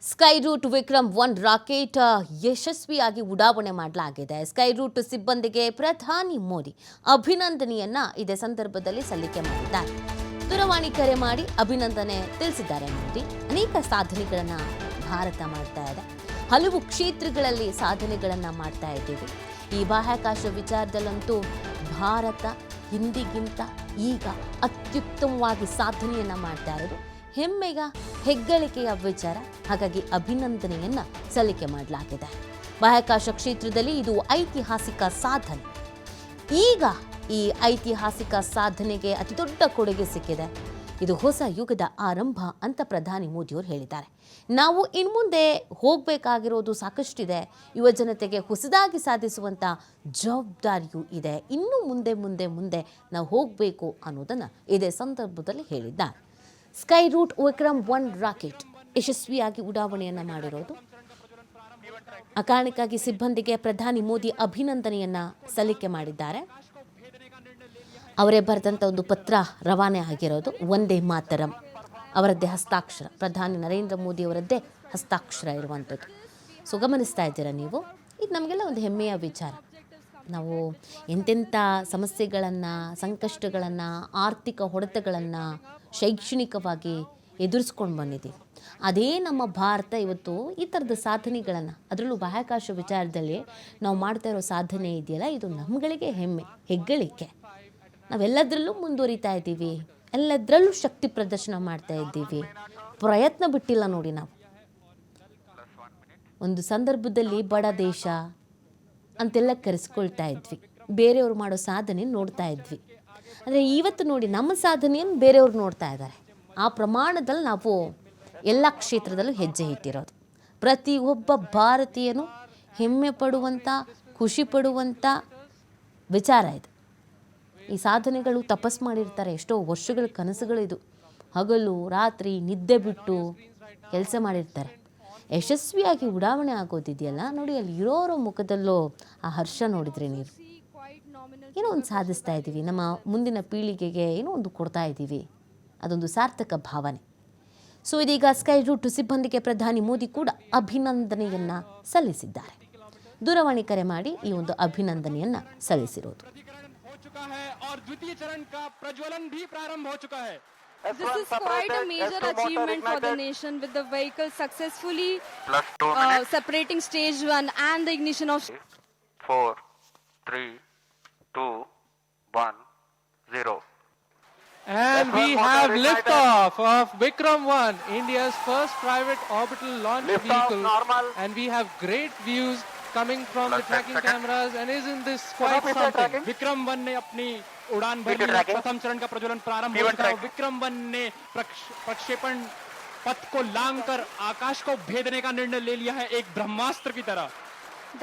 Sky root Vikram 1 rocket ಯಶಸ್ವಿಯಾಗಿ ಉಡಾವಣೆ ಮಾಡಲಾಗಿದೆ. ಸ್ಕೈ ರೂಟ್ ಸಿಬ್ಬಂದಿಗೆ ಪ್ರಧಾನಿ ಮೋದಿ ಅಭಿನಂದನೆಯನ್ನ ಇದೇ ಸಂದರ್ಭದಲ್ಲಿ ಸಲ್ಲಿಕೆ ಮಾಡಿದ್ದಾರೆ. ದೂರವಾಣಿ ಕರೆ ಮಾಡಿ ಅಭಿನಂದನೆ ತಿಳಿಸಿದ್ದಾರೆ ಮೋದಿ. ಅನೇಕ ಸಾಧನೆಗಳನ್ನು ಭಾರತ ಮಾಡ್ತಾ ಇದೆ. ಹಲವು ಕ್ಷೇತ್ರಗಳಲ್ಲಿ ಸಾಧನೆಗಳನ್ನು ಮಾಡ್ತಾ ಇದ್ದೀವಿ. ಈ ಬಾಹ್ಯಾಕಾಶ ವಿಚಾರದಲ್ಲಂತೂ ಭಾರತ ಹಿಂದಿಗಿಂತ ಈಗ ಅತ್ಯುತ್ತಮವಾಗಿ ಸಾಧನೆಯನ್ನ ಮಾಡ್ತಾ ಇರೋದು ಹೆಮ್ಮೆಯ ಹೆಗ್ಗಳಿಕೆಯ ವಿಚಾರ. ಹಾಗಾಗಿ ಅಭಿನಂದನೆಯನ್ನ ಸಲ್ಲಿಕೆ ಮಾಡಲಾಗಿದೆ. ಬಾಹ್ಯಾಕಾಶ ಕ್ಷೇತ್ರದಲ್ಲಿ ಇದು ಐತಿಹಾಸಿಕ ಸಾಧನೆ. ಈಗ ಈ ಐತಿಹಾಸಿಕ ಸಾಧನೆಗೆ ಅತಿ ದೊಡ್ಡ ಕೊಡುಗೆ ಸಿಕ್ಕಿದೆ. ಇದು ಹೊಸ ಯುಗದ ಆರಂಭ ಅಂತ ಪ್ರಧಾನಿ ಮೋದಿಯವರು ಹೇಳಿದ್ದಾರೆ. ನಾವು ಇನ್ಮುಂದೆ ಹೋಗಬೇಕಾಗಿರೋದು ಸಾಕಷ್ಟಿದೆ. ಯುವ ಜನತೆಗೆ ಹೊಸದಾಗಿ ಸಾಧಿಸುವಂಥ ಜವಾಬ್ದಾರಿಯೂ ಇದೆ. ಇನ್ನೂ ಮುಂದೆ ಮುಂದೆ ಮುಂದೆ ನಾವು ಹೋಗಬೇಕು ಅನ್ನೋದನ್ನು ಇದೇ ಸಂದರ್ಭದಲ್ಲಿ ಹೇಳಿದ್ದಾರೆ. ಸ್ಕೈ ರೂಟ್ ವಿಕ್ರಮ್ 1 ರಾಕೆಟ್ ಯಶಸ್ವಿಯಾಗಿ ಉಡಾವಣೆಯನ್ನು ಮಾಡಿರೋದು. ಆ ಕಾರಣಕ್ಕಾಗಿ ಸಿಬ್ಬಂದಿಗೆ ಪ್ರಧಾನಿ ಮೋದಿ ಅಭಿನಂದನೆಯನ್ನು ಸಲ್ಲಿಕೆ ಮಾಡಿದ್ದಾರೆ. ಅವರೇ ಬರೆದಂಥ ಒಂದು ಪತ್ರ ರವಾನೆ ಆಗಿರೋದು. ವಂದೇ ಮಾತರಂ ಅವರದ್ದೇ ಹಸ್ತಾಕ್ಷರ, ಪ್ರಧಾನಿ ನರೇಂದ್ರ ಮೋದಿ ಅವರದ್ದೇ ಹಸ್ತಾಕ್ಷರ ಇರುವಂಥದ್ದು. ಸೊ ಗಮನಿಸ್ತಾ ಇದ್ದೀರಾ ನೀವು, ಇದು ನಮಗೆಲ್ಲ ಒಂದು ಹೆಮ್ಮೆಯ ವಿಚಾರ. ನಾವು ಎಂತೆಂಥ ಸಮಸ್ಯೆಗಳನ್ನು, ಸಂಕಷ್ಟಗಳನ್ನು, ಆರ್ಥಿಕ ಹೊಡೆತಗಳನ್ನು ಶೈಕ್ಷಣಿಕವಾಗಿ ಎದುರಿಸ್ಕೊಂಡು ಬಂದಿದ್ದೀವಿ. ಅದೇ ನಮ್ಮ ಭಾರತ ಇವತ್ತು ಈ ಥರದ ಸಾಧನೆಗಳನ್ನು, ಅದರಲ್ಲೂ ಬಾಹ್ಯಾಕಾಶ ವಿಚಾರದಲ್ಲಿ ನಾವು ಮಾಡ್ತಾ ಇರೋ ಸಾಧನೆ ಇದೆಯಲ್ಲ, ಇದು ನಮ್ಮಗಳಿಗೆ ಹೆಮ್ಮೆ, ಹೆಗ್ಗಳಿಕೆ. ನಾವೆಲ್ಲದರಲ್ಲೂ ಮುಂದುವರಿತಾ ಇದ್ದೀವಿ, ಎಲ್ಲದರಲ್ಲೂ ಶಕ್ತಿ ಪ್ರದರ್ಶನ ಮಾಡ್ತಾ ಇದ್ದೀವಿ. ಪ್ರಯತ್ನ ಬಿಟ್ಟಿಲ್ಲ ನೋಡಿ. ನಾವು ಒಂದು ಸಂದರ್ಭದಲ್ಲಿ ಬಡ ದೇಶ ಅಂತೆಲ್ಲ ಕರೆಸ್ಕೊಳ್ತಾ ಇದ್ವಿ, ಬೇರೆಯವ್ರು ಮಾಡೋ ಸಾಧನೆ ನೋಡ್ತಾ ಇದ್ವಿ. ಅಂದರೆ ಇವತ್ತು ನೋಡಿ ನಮ್ಮ ಸಾಧನೆಯನ್ನು ಬೇರೆಯವ್ರು ನೋಡ್ತಾ ಇದ್ದಾರೆ. ಆ ಪ್ರಮಾಣದಲ್ಲಿ ನಾವು ಎಲ್ಲ ಕ್ಷೇತ್ರದಲ್ಲೂ ಹೆಜ್ಜೆ ಇಟ್ಟಿರೋದು. ಪ್ರತಿಯೊಬ್ಬ ಭಾರತೀಯನು ಹೆಮ್ಮೆ ಪಡುವಂಥ, ಖುಷಿ ಪಡುವಂಥ ವಿಚಾರ ಇದು. ಈ ಸಾಧನೆಗಳು ತಪಸ್ ಮಾಡಿರ್ತಾರೆ, ಎಷ್ಟೋ ವರ್ಷಗಳ ಕನಸುಗಳಿದು. ಹಗಲು ರಾತ್ರಿ ನಿದ್ದೆ ಬಿಟ್ಟು ಕೆಲಸ ಮಾಡಿರ್ತಾರೆ. ಯಶಸ್ವಿಯಾಗಿ ಉಡಾವಣೆ ಆಗೋದಿದೆಯಲ್ಲ ನೋಡಿ, ಅಲ್ಲಿ ಇರೋರ ಮುಖದಲ್ಲೂ ಆ ಹರ್ಷ ನೋಡಿದ್ರೆ ನೀವು, ಏನೋ ಒಂದು ಸಾಧಿಸ್ತಾ ಇದ್ದೀವಿ, ನಮ್ಮ ಮುಂದಿನ ಪೀಳಿಗೆಗೆ ಏನೋ ಒಂದು ಕೊಡ್ತಾ ಇದ್ದೀವಿ, ಅದೊಂದು ಸಾರ್ಥಕ ಭಾವನೆ. ಸೊ ಇದೀಗ ಸ್ಕೈ ರೂಟ್ ಸಿಬ್ಬಂದಿಗೆ ಪ್ರಧಾನಿ ಮೋದಿ ಕೂಡ ಅಭಿನಂದನೆಯನ್ನು ಸಲ್ಲಿಸಿದ್ದಾರೆ. ದೂರವಾಣಿ ಕರೆ ಮಾಡಿ ಈ ಒಂದು ಅಭಿನಂದನೆಯನ್ನು ಸಲ್ಲಿಸಿರೋದು. और द्वितीय चरण का प्रज्वलन भी प्रारंभ हो चुका है. This is quite a major achievement for the nation, with the vehicle successfully separating stage 1 and the ignition of 4, 3, 2, 1, 0. And we have liftoff of Vikram 1, India's first private orbital launch vehicle. And we have great views coming from the tracking cameras, and isn't this quite something? Vikram 1 ने अपनी उड़ान भरी, प्रथम चरण का प्रज्वलन प्रारंभ हो चुका है. Vikram 1 ने प्रक्षेपण पथ को लांघकर आकाश को भेदने का निर्णय ले लिया है, एक ब्रह्मास्त्र की तरह.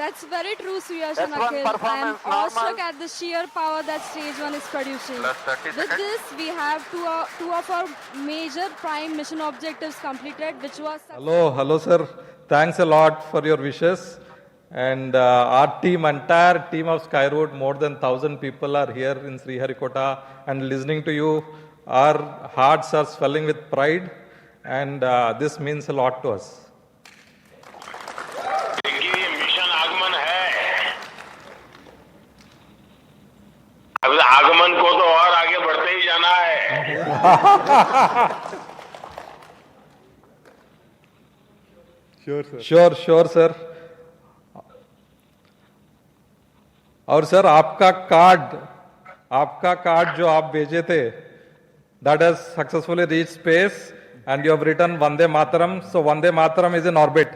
That's very true, Suyash and Akhil. I am awestruck at the sheer power that stage 1 is producing. With this, we have two of our major prime mission objectives completed, which was... Hello sir. Thanks a lot for your wishes. And our team, entire team of Skyroot, more than 1,000 people are here in Sriharikota and listening to you. Our hearts are swelling with pride, and this means a lot to us. देखिए, mission आगमन है. अब आगमन को तो और आगे बढ़ते ही जाना है. Sure sir. और सर आपका कार्ड जो आप भेजे थे, that has successfully reached space and you have written Vande Mataram. So Vande Mataram is in orbit.